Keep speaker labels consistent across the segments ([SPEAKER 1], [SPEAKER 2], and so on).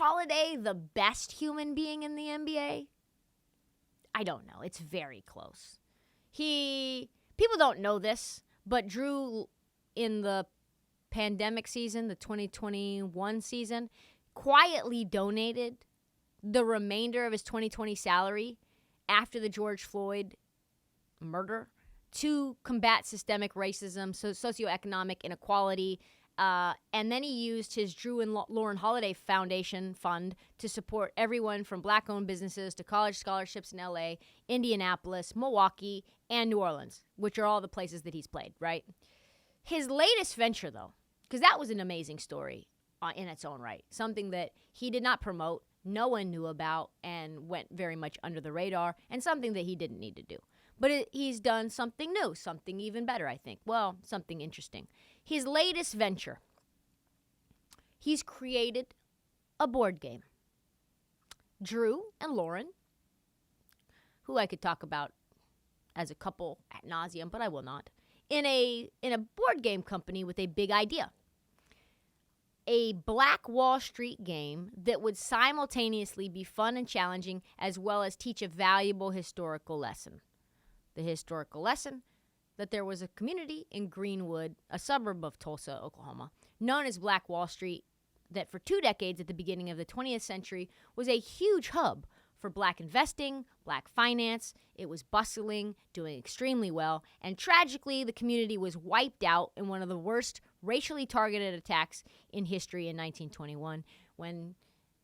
[SPEAKER 1] Holiday the best human being in the NBA? I don't know. It's very close. People don't know this, but Jrue in the pandemic season, the 2021 season, quietly donated the remainder of his 2020 salary after the George Floyd murder to combat systemic racism, so socioeconomic inequality, and then he used his Jrue and Lauren Holiday Foundation fund to support everyone from black-owned businesses to college scholarships in L.A., Indianapolis, Milwaukee, and New Orleans, which are all the places that he's played, right? His latest venture, though, because that was an amazing story in its own right, something that he did not promote, no one knew about, and went very much under the radar, and something that he didn't need to do. But he's done something new, something even better, I think. Well, something interesting. His latest venture, he's created a board game. Jrue and Lauren, who I could talk about as a couple ad nauseum, but I will not, in a board game company with a big idea. A Black Wall Street game that would simultaneously be fun and challenging as well as teach a valuable historical lesson. The historical lesson that there was a community in Greenwood, a suburb of Tulsa, Oklahoma, known as Black Wall Street, that for 2 decades at the beginning of the 20th century was a huge hub for black investing, black finance. It was bustling, doing extremely well, and tragically the community was wiped out in one of the worst racially targeted attacks in history in 1921 when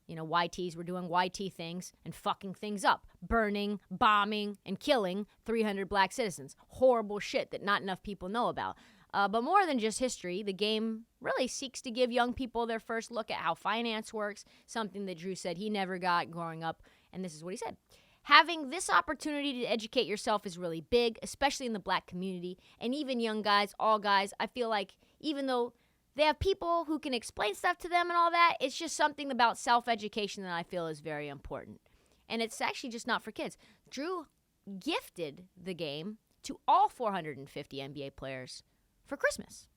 [SPEAKER 1] YTs were doing YT things and fucking things up, burning, bombing, and killing 300 black citizens. Horrible shit that not enough people know about. But more than just history, the game really seeks to give young people their first look at how finance works, something that Jrue said he never got growing up, and this is what he said. Having this opportunity to educate yourself is really big, especially in the black community, and even young guys, all guys. I feel like even though they have people who can explain stuff to them and all that, it's just something about self-education that I feel is very important. And it's actually just not for kids. Jrue gifted the game to all 450 NBA players for Christmas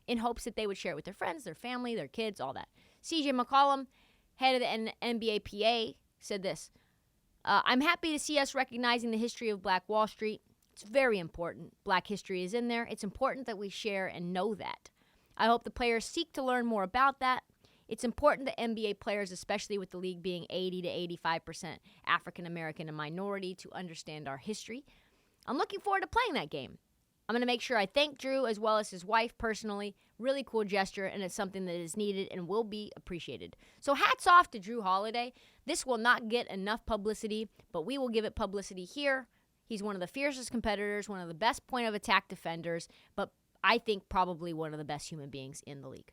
[SPEAKER 1] in hopes that they would share it with their friends, their family, their kids, all that. CJ McCollum, head of the NBA PA, said this, I'm happy to see us recognizing the history of Black Wall Street. It's very important. Black history is in there. It's important that we share and know that. I hope the players seek to learn more about that. It's important that NBA players, especially with the league being 80 to 85% African American and minority, to understand our history. I'm looking forward to playing that game. I'm going to make sure I thank Jrue as well as his wife personally. Really cool gesture, and it's something that is needed and will be appreciated. So hats off to Jrue Holiday. This will not get enough publicity, but we will give it publicity here. He's one of the fiercest competitors, one of the best point of attack defenders, but I think probably one of the best human beings in the league.